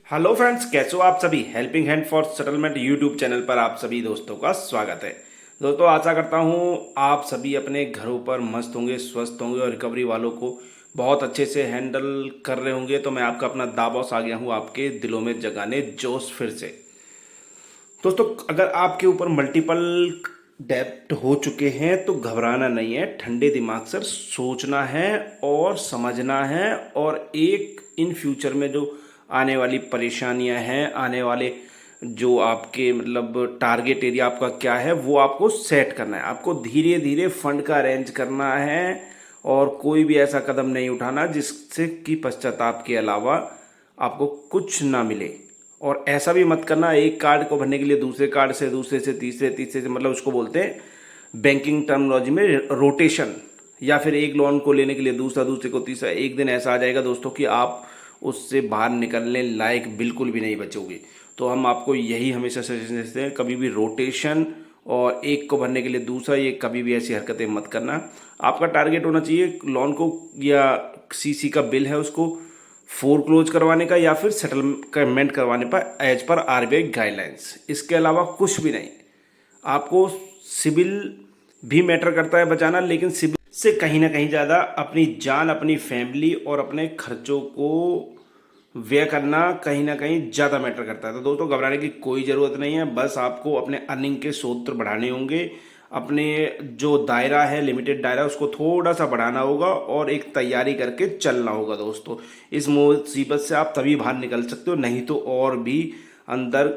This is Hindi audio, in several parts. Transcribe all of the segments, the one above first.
हेलो फ्रेंड्स, कैसे हो आप सभी। Helping hand for settlement YouTube channel पर आप सभी दोस्तों का स्वागत है। दोस्तों, आशा करता हूँ आप सभी अपने घरों पर मस्त होंगे, स्वस्थ होंगे और रिकवरी वालों को बहुत अच्छे से हैंडल कर रहे होंगे। तो मैं आपका अपना दाबॉस आ गया हूँ आपके दिलों में जगाने जोश फिर से। दोस्तों, अगर आपके ऊपर मल्टीपल डेब्ट हो चुके हैं तो घबराना नहीं है, ठंडे दिमाग से सोचना है और समझना है। और एक इन फ्यूचर में जो आने वाली परेशानियां हैं, आने वाले जो आपके मतलब टारगेट एरिया आपका क्या है, वो आपको सेट करना है। आपको धीरे धीरे फंड का अरेंज करना है और कोई भी ऐसा कदम नहीं उठाना जिससे कि पश्चाताप के अलावा आपको कुछ ना मिले। और ऐसा भी मत करना एक कार्ड को भरने के लिए दूसरे कार्ड से, दूसरे से तीसरे, तीसरे से, मतलब उसको बोलते हैं बैंकिंग टर्मिनोलॉजी में रोटेशन। या फिर एक लोन को लेने के लिए दूसरा, दूसरे को तीसरा। एक दिन ऐसा आ जाएगा दोस्तों कि आप उससे बाहर निकलने लायक बिल्कुल भी नहीं बचोगे। तो हम आपको यही हमेशा सजेशन देते हैं, कभी भी रोटेशन और एक को भरने के लिए दूसरा, ये कभी भी ऐसी हरकतें मत करना। आपका टारगेट होना चाहिए लोन को या सीसी का बिल है उसको फोर क्लोज करवाने का या फिर सेटलमेंट करवाने पर एज पर आरबीआई गाइडलाइंस। इसके अलावा कुछ भी नहीं। आपको सिविल भी मैटर करता है बचाना, लेकिन सिविल से कहीं ना कहीं ज़्यादा अपनी जान, अपनी फैमिली और अपने खर्चों को व्यय करना कहीं ना कहीं ज़्यादा मैटर करता है। तो दोस्तों, घबराने की कोई ज़रूरत नहीं है। बस आपको अपने अर्निंग के स्रोत बढ़ाने होंगे। अपने जो दायरा है, लिमिटेड दायरा, उसको थोड़ा सा बढ़ाना होगा और एक तैयारी करके चलना होगा। दोस्तों, इस मुसीबत से आप तभी बाहर निकल सकते हो, नहीं तो और भी अंदर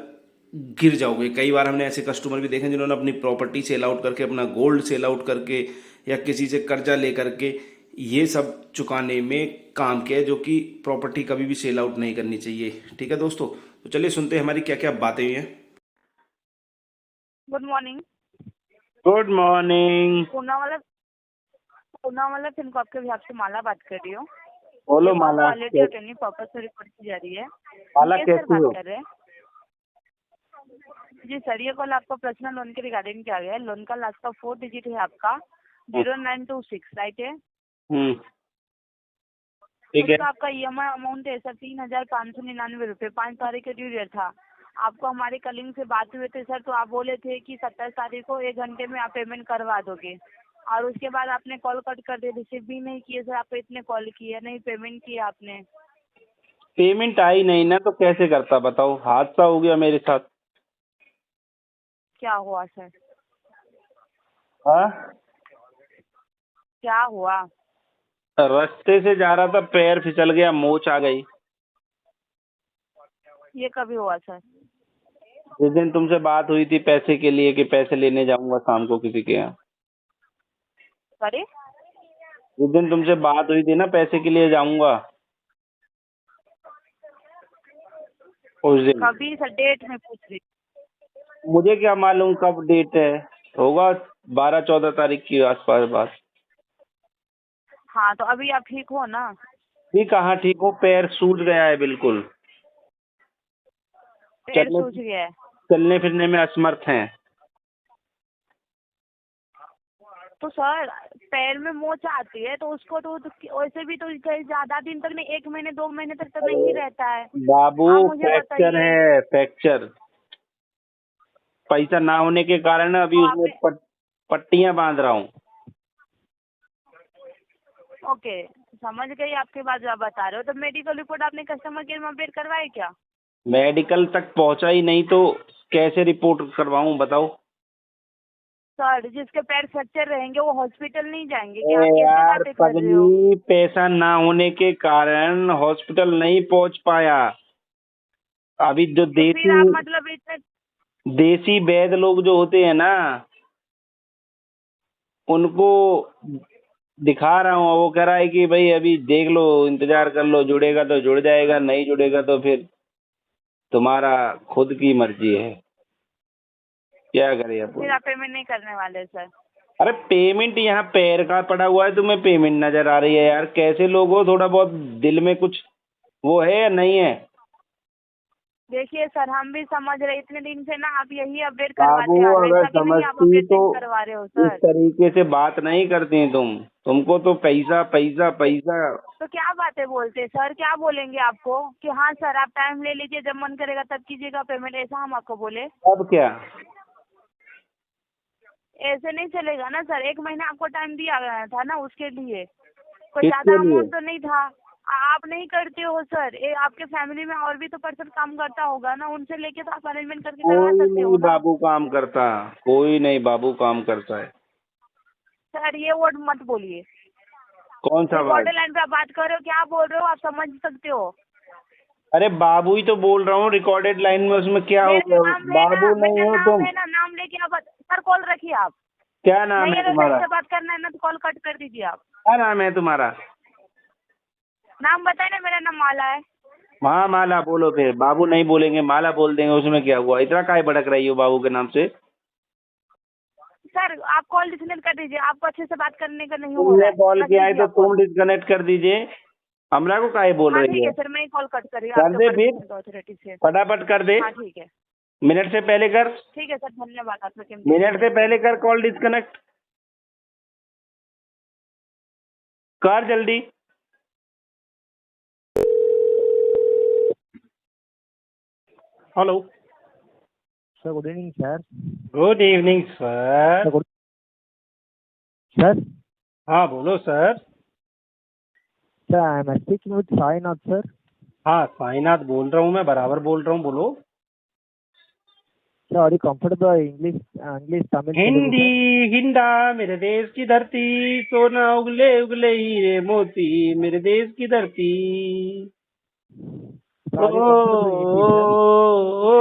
गिर जाओगे। कई बार हमने ऐसे कस्टमर भी देखे हैं जिन्होंने अपनी प्रॉपर्टी सेल आउट करके, अपना गोल्ड सेल आउट करके या किसी से कर्जा ले करके ये सब चुकाने में काम किया है, जो कि प्रॉपर्टी कभी भी सेल आउट नहीं करनी चाहिए। ठीक है दोस्तों, तो चलिए सुनते हैं हमारी क्या क्या बातें हुई हैं। Good morning. Good morning. Poona वाला फिनकॉप के हिसाब से माला बात कर रही हूँ। ये बोलो कॉल माला। क्वालिटी और ट्रेनिंग पर्पज से रिकॉर्ड की जा रही है। माला मुकेश सर कैसी बात हो? कर रहे हैं। जी सर, ये कॉल आपका पर्सनल लोन के रिगार्डिंग किया गया है। लोन का लास्ट का 4 डिजिट है आपका 0926, राइट है। हम्म। ठीक है। उसका आपका ईएमआई अमाउंट है सर 3,599 रुपये। 5 तारीख का ड्यू डेट था। आपको हमारे कलिंग से बात हुए थे सर, तो आप बोले थे कि 27 तारीख को 1 घंटे में आप पेमेंट करवा दोगे। और उसके बाद आपने कॉल कट कर दिया, रिसीव भी नहीं किए सर। आप इतने कॉल किए नहीं, पेमेंट किया आपने। पेमेंट आई नहीं ना तो कैसे करता बताओ, हादसा हो गया मेरे साथ। क्या हुआ सर? हाँ। क्या हुआ? रास्ते से जा रहा था, पैर फिसल गया, मोच आ गई। ये कभी हुआ सर? जिस दिन तुमसे बात हुई थी पैसे के लिए कि पैसे लेने जाऊंगा शाम को किसी के यहाँ, सॉरी? जिस दिन तुमसे बात हुई थी ना पैसे के लिए जाऊंगा, उस दिन। कभी सर, डेट में पूछ रही। मुझे क्या मालूम कब डेट है, होगा 12-14 तारीख की आसपास बात। हाँ, तो अभी आप ठीक हो ना? भी कहाँ ठीक हो, पैर सूज गया है बिल्कुल। पेड़ चलने सूज गया है? चलने फिरने में असमर्थ हैं। तो सर, पैर में मोच आती है तो उसको तो वैसे भी तो कहीं ज्यादा दिन तक नहीं, 1 महीने 2 महीने तक तो नहीं रहता है। बाबू, आप मुझे फ्रैक्चर बताइए। है, फ्रैक्चर। पैसा ना होने के कारण तो अभी उसमें आप पट्टियां बांध रहा हूँ। ओके, समझ गई आपकी बात जो आप बता रहे हो। तो मेडिकल रिपोर्ट आपने कस्टमर केयर में अपडेट करवाई क्या? मेडिकल तक पहुंचा ही नहीं तो कैसे रिपोर्ट करवाऊं बताओ। सर, जिसके पैर फ्रैक्चर रहेंगे वो हॉस्पिटल नहीं जाएंगे ए क्या? आप कैसे यार बातें कर रहे हो? पगली, पैसा ना होने के कारण हॉस्पिटल नहीं पहुंच पाया। अभी जो तो फिर देसी आप मतलब इतने। देसी वैद्य लोग जो होते हैं ना, उनको दिखा रहा हूँ। वो कह रहा है कि भाई अभी देख लो, इंतजार कर लो, जुड़ेगा तो जुड़ जाएगा, नहीं जुड़ेगा तो फिर तुम्हारा खुद की मर्जी है। क्या करे तो अब। फिर आप पेमेंट नहीं करने वाले सर? अरे पेमेंट यहाँ पैर का पड़ा हुआ है, तुम्हें पेमेंट नजर आ रही है यार? कैसे लोग हो, थोड़ा बहुत दिल में कुछ वो है या नहीं है? देखिए सर, हम भी समझ रहे, इतने दिन से ना आप यही अपडेट बाबू करवाते आ रहे हैं, अगर कभी नहीं आप समझती अपडेट तो नहीं करवा रहे हो इस सर। तरीके से बात नहीं करती तुमको तो पैसा पैसा पैसा। तो क्या बातें बोलते हैं सर, क्या बोलेंगे आपको कि हाँ सर आप टाइम ले लीजिए, जब मन करेगा तब कीजिएगा पेमेंट, ऐसा हम आपको बोले? अब क्या? ऐसे नहीं चलेगा ना सर, 1 महीना आपको टाइम दिया गया था ना, उसके लिए कोई किसके ज्यादा लिए? अमाउंट तो नहीं था। आप नहीं करते हो सर, आपके फैमिली में और भी तो पर्सन काम करता होगा ना, उनसे लेके तो आप अरेंजमेंट करके करवा कोई सकते हो नहीं ना। बाबू काम करता, कोई नहीं बाबू काम करता है। सर ये वर्ड मत बोलिए, कौन सा वर्ड? रिकॉर्डेड लाइन पे आप बात कर रहे हो, क्या बोल रहे हो आप समझ सकते हो? अरे बाबू ही तो बोल रहा हूँ, रिकॉर्डेड लाइन में उसमें क्या हो मेरा गया? नाम लेना, बाबू नहीं मेरा हो नाम तुम? लेना, नाम लेके आप सर कॉल रखिए आप। क्या नाम नहीं है अगर सही तुम्हारा? से बात करना है ना तो कॉल कट कर दीजिए आप। क्या नाम है तुम्हारा? नाम बताए ना, मेरा नाम माला है। हाँ माला बोलो, फिर बाबू नहीं बोलेंगे माला बोल देंगे, उसमें क्या हुआ? इतना काहे भड़क रही हो बाबू के नाम से? सर आप कॉल डिस्कनेक्ट कर दीजिए, आपको अच्छे से बात करने का नहीं हो रहा तुमने है, कॉल रख किया है दीजिए तो आप तुम कॉल। डिस्कनेक्ट कर दीजिए, हमरा को काहे बोल हाँ रही ठीक है है? सर, मैं ही कॉल कट कर रही हूँ कर आपके दे फिर, परमिशन अथॉरिटी से। फटाफट कर दे। हाँ ठीक है। मिनट से पहले कर, ठीक है सर, धन्यवाद आपका कीमती मिनट से समय पहले देने के कर लिए। कॉल डिस्कनेक्ट, कर जल्दी। Hello. Sir good evening sir. Good evening sir. Sir good sir. हाँ बोलो sir. Sir I am speaking with Sainath sir. हाँ साईनाथ बोल रहा हूँ, मैं बराबर बोल रहा हूँ, बोलो। Sir are you comfortable English English Tamil Telugu Hindi, sir? हिंदा मेरे देश की धरती, सोना उगले उगले हीरे मोती, मेरे देश की धरती। Sir oh, are you comfortable in Hindi sir? Oh,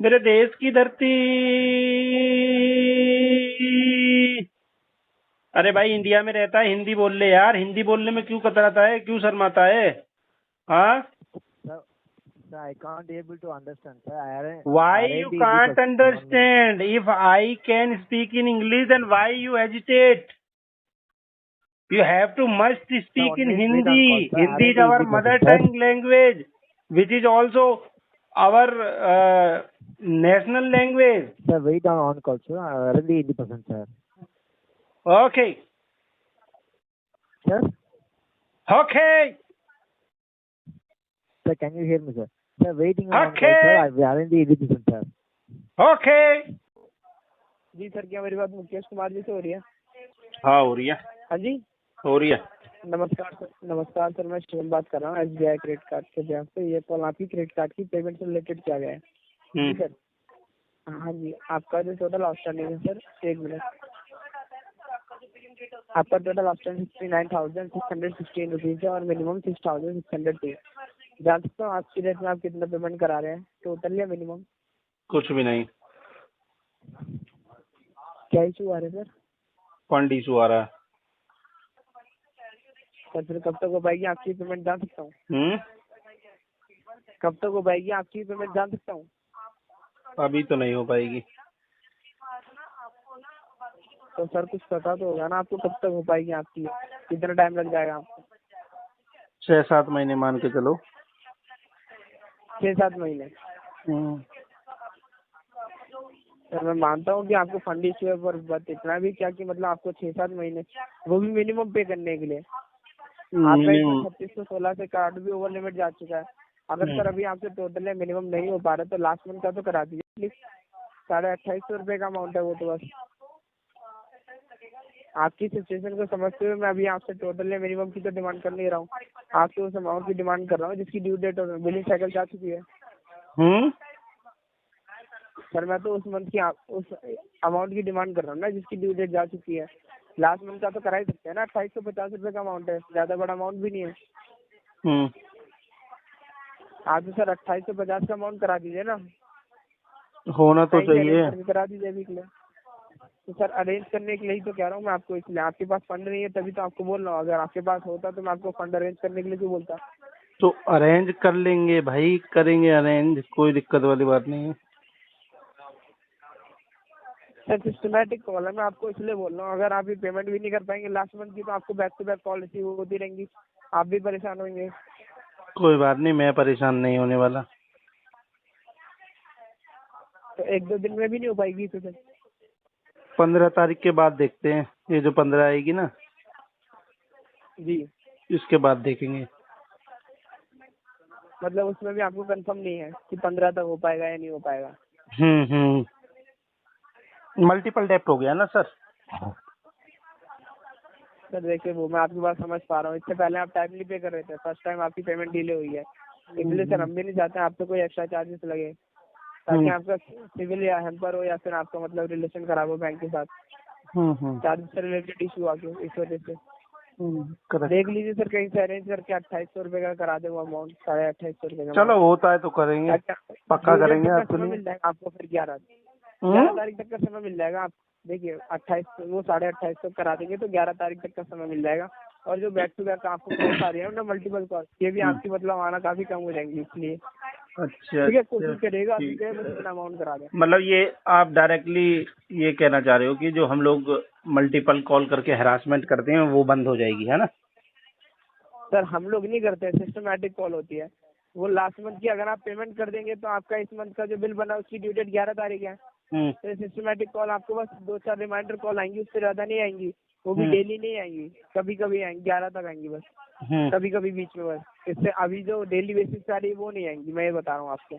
मेरे देश की धरती। अरे भाई इंडिया में रहता है, हिंदी बोल ले यार, हिंदी बोलने में क्यों कतराता है, क्यों शर्माता है? हाँ, sir I can't able to understand sir. I why arrange you the Hindi can't person one minute. understand? If I can speak in English, then why you hesitate? You have to must sir speak 1 in minute wait on call Hindi. Sir. Hindi arrange is the our Hindi mother person sir. tongue language, which is also our national language. Sir wait on call sir. Arrange the Hindi person sir. Okay, sir okay, sir can you hear me sir? Sir waiting on call okay, sir. I arrange the Hindi person sir. okay. जी सर, क्या मेरी बात मुकेश कुमार जी से हो रही है? हाँ हो रही है, हाँ जी। हो रही है। नमस्कार सर, नमस्कार सर, मैं शिवम बात कर रहा हूँ SBI क्रेडिट कार्ड के ब्रांच से। ये कॉल आपकी क्रेडिट कार्ड की पेमेंट से रिलेटेड किया गया है। जी सर। हाँ जी, आपका जो टोटल आउटस्टैंडिंग है सर, 1 मिनट, आपका टोटल आउटस्टैंडिंग 69,616 रुपीज़ है और मिनिमम 6,602। जान सकता हूँ आज की डेट में आप कितना पेमेंट करा रहे हैं, टोटल या मिनिमम? कुछ भी नहीं, क्या इशू आ रहा है सर? फंड इशू आ रहा है। सर फिर कब तक हो पाएगी आपकी पेमेंट, जान सकता हूँ? कब तक हो पाएगी आपकी पेमेंट, जान सकता हूँ? अभी तो नहीं हो पाएगी। तो सर कुछ पता तो होगा ना आपको, कब तक हो पाएगी आपकी, कितना टाइम लग जाएगा आपको? 6-7 महीने मान के चलो। 6-7 महीने? सर मैं मानता हूँ कि आपको फंड इशू है, पर बट इतना भी क्या कि मतलब आपको 6-7 महीने, वो भी मिनिमम पे करने के लिए। आपका इसमें 3616 से कार्ड भी ओवर लिमिट जा चुका है। अगर सर अभी आपसे टोटल है मिनिमम नहीं हो पा रहा तो लास्ट मंथ का तो करा दीजिए प्लीज। 2850 रुपये का अमाउंट है वो तो बस। आपकी सिचुएशन को समझते हुए मैं अभी आपसे टोटल है मिनिमम की तो डिमांड कर नहीं रहा हूँ, आपसे उस अमाउंट की डिमांड कर रहा हूँ जिसकी ड्यू डेट और बिलिंग साइकिल जा चुकी है। सर मैं तो उस मंथ की उस अमाउंट की डिमांड कर रहा हूँ ना जिसकी ड्यू डेट जा चुकी है। लास्ट मंथ का तो करा ही सकते हैं ना, 2850 रुपये का अमाउंट है, ज़्यादा बड़ा अमाउंट भी नहीं है। आप तो सर 2850 का अमाउंट करा दीजिए ना, होना तो चाहिए। करा दीजिए अभी के लिए। तो सर अरेंज करने के लिए ही तो कह रहा हूँ मैं आपको, इसलिए आपके पास फंड नहीं है तभी तो आपको बोल रहा हूँ। अगर आपके पास होता तो मैं आपको फंड अरेंज करने के लिए क्यों बोलता। तो अरेंज कर लेंगे भाई, करेंगे अरेंज, कोई दिक्कत वाली बात नहीं है। सर सिस्टमैटिक कॉल है, मैं आपको इसलिए बोल रहा हूँ, अगर आप ये पेमेंट भी नहीं कर पाएंगे लास्ट मंथ की तो आपको back to back call receive होती रहेंगी, आप भी परेशान होंगे। कोई बात नहीं, मैं परेशान नहीं होने वाला। तो 1-2 दिन में भी नहीं हो पाएगी तो सर? 15 तारीख के बाद देखते हैं, ये जो 15 आएगी ना जी, इसके बाद देखेंगे। मतलब उसमें भी आपको कंफर्म नहीं है कि 15 तक हो पाएगा या नहीं हो पाएगा? मल्टीपल डेप्ट हो गया ना सर। सर देखिए, वो मैं आपकी बात समझ पा रहा हूँ, इससे पहले आप टाइमली पे कर रहे थे, फर्स्ट टाइम आपकी पेमेंट डिले हुई है, इसलिए सर हम भी नहीं चाहते आप पे कोई एक्स्ट्रा चार्जेस लगे, ताकि आपका सिविल या हेल्पर हो या फिर आपका मतलब रिलेशन खराब हो बैंक के साथ, चार्जेस से रिलेटेड इशू आ गए, इस वजह से देख लीजिए सर, कहीं से अरेंज करके 2800 रुपये का करा दे वो अमाउंट, 2850 रुपये का। चलो होता है तो करेंगे, पक्का करेंगे आपके लिए। मिल जाएगा आपको फिर 11 तारीख तक का समय मिल जाएगा। आप देखिए 28 वो 2850 तक करा देंगे तो 11 तारीख तक का समय मिल जाएगा। और जो बैक टू बैक आपको कॉल्स आ रही है ना, मल्टीपल कॉल, ये भी आपकी मतलब आना काफी कम हो जाएंगी, इसलिए अच्छा ठीक है, कोशिश करिएगा अभी जो है बस इतना अमाउंट करा दें। मतलब ये आप डायरेक्टली ये कहना चाह रहे हो कि जो हम लोग मल्टीपल कॉल करके हरासमेंट करते हैं वो बंद हो जाएगी, है ना? सर हम लोग नहीं करते, सिस्टमैटिक कॉल होती है वो लास्ट मंथ की, अगर आप पेमेंट कर देंगे तो आपका इस मंथ का जो बिल बना उसकी ड्यू डेट 11 तारीख है। तो सिस्टमैटिक कॉल आपको बस 2-4 रिमाइंडर कॉल आएंगी, उससे ज्यादा नहीं आएंगी, वो भी डेली नहीं आएंगी, कभी कभी आएंगी, 11 तक आएंगी बस, कभी कभी बीच में बस, इससे अभी जो डेली बेसिस पे आ रही है वो नहीं आएंगी, मैं ये बता रहा हूँ आपको।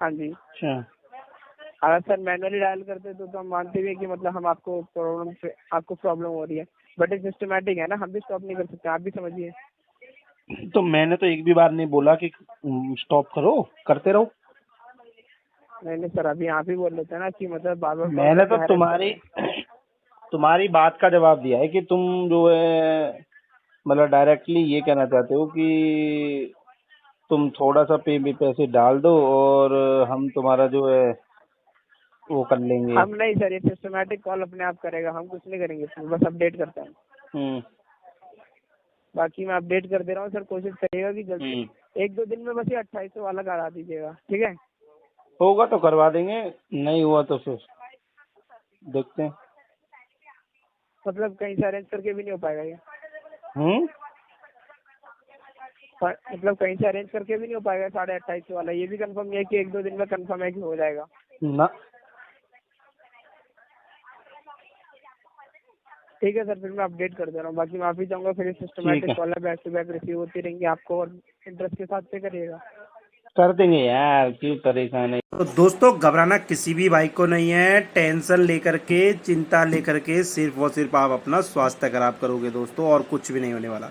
हाँ जी, अगर सर मैनुअली डायल करते तो हम मानते भी कि मतलब हम आपको प्रॉब्लम हो रही है, बट ये सिस्टमैटिक है ना, हम भी स्टॉप नहीं कर सकते, आप भी समझिए। तो मैंने तो एक भी बार नहीं बोला कि स्टॉप करो, करते रहो। नहीं सर, अभी आप ही बोल लेते हैं ना कि मतलब बार बार मैंने तो तुम्हारी बात का जवाब दिया है कि तुम जो है मतलब डायरेक्टली ये कहना चाहते हो कि तुम थोड़ा सा पैसे डाल दो और हम तुम्हारा जो है वो कर लेंगे। हम नहीं सर, ये सिस्टमैटिक कॉल अपने आप करेगा, हम कुछ नहीं करेंगे इसमें, बस अपडेट करते हैं। बाकी मैं अपडेट कर दे रहा हूँ सर, कोशिश करिएगा कि जल्दी 1-2 दिन में बस ये 2800 वाला करा दीजिएगा, ठीक है? होगा तो करवा देंगे, नहीं हुआ तो फिर देखते हैं। मतलब कहीं से अरेंज करके भी नहीं हो पाएगा ये? मतलब कहीं से अरेंज करके भी नहीं हो पाएगा 2850 वाला? ये भी कंफर्म नहीं है कि 1-2 दिन में कंफर्म है कि हो जाएगा ना? ठीक है सर, फिर मैं अपडेट कर दे रहा हूँ, बाकी माफी चाहूंगा, फिर systematic call back to back receive होती रहेंगी आपको, और इंटरेस्ट के साथ पे करिएगा। कर देंगे यार, क्यों परेशान है। तो दोस्तों घबराना किसी भी भाई को नहीं है, टेंशन लेकर के, चिंता लेकर के सिर्फ और सिर्फ आप अपना स्वास्थ्य खराब करोगे दोस्तों, और कुछ भी नहीं होने वाला।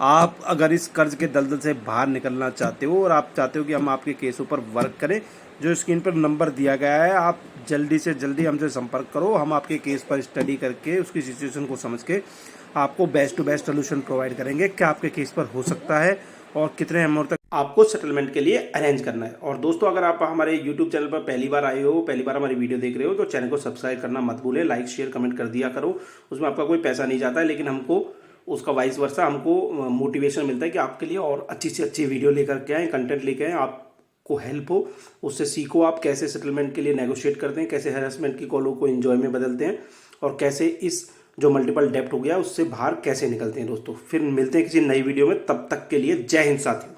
आप अगर इस कर्ज के दलदल से बाहर निकलना चाहते हो और आप चाहते हो कि हम आपके केसों पर वर्क करें, जो स्क्रीन पर नंबर दिया गया है, आप जल्दी से जल्दी हमसे संपर्क करो। हम आपके केस पर स्टडी करके उसकी सिचुएशन को समझ के आपको best to best solution provide करेंगे, क्या आपके केस पर हो सकता है और कितने अमाउंट तक आपको सेटलमेंट के लिए अरेंज करना है। और दोस्तों अगर आप हमारे YouTube चैनल पर पहली बार आए हो, पहली बार हमारी वीडियो देख रहे हो, तो चैनल को सब्सक्राइब करना मत भूलें, लाइक शेयर कमेंट कर दिया करो। उसमें आपका कोई पैसा नहीं जाता है, लेकिन हमको उसका वाइस वर्सा हमको मोटिवेशन मिलता है कि आपके लिए और अच्छी से अच्छी वीडियो लेकर के आएँ, कंटेंट लेकर आएँ, आपको हेल्प हो, उससे सीखो आप कैसे सेटलमेंट के लिए नेगोशिएट करते हैं, कैसे हैरेसमेंट की कॉलों को एंजॉय में बदलते हैं, और कैसे इस जो मल्टीपल डेप्ट हो गया उससे बाहर कैसे निकलते हैं। दोस्तों फिर मिलते हैं किसी नई वीडियो में, तब तक के लिए जय हिंद साथियों।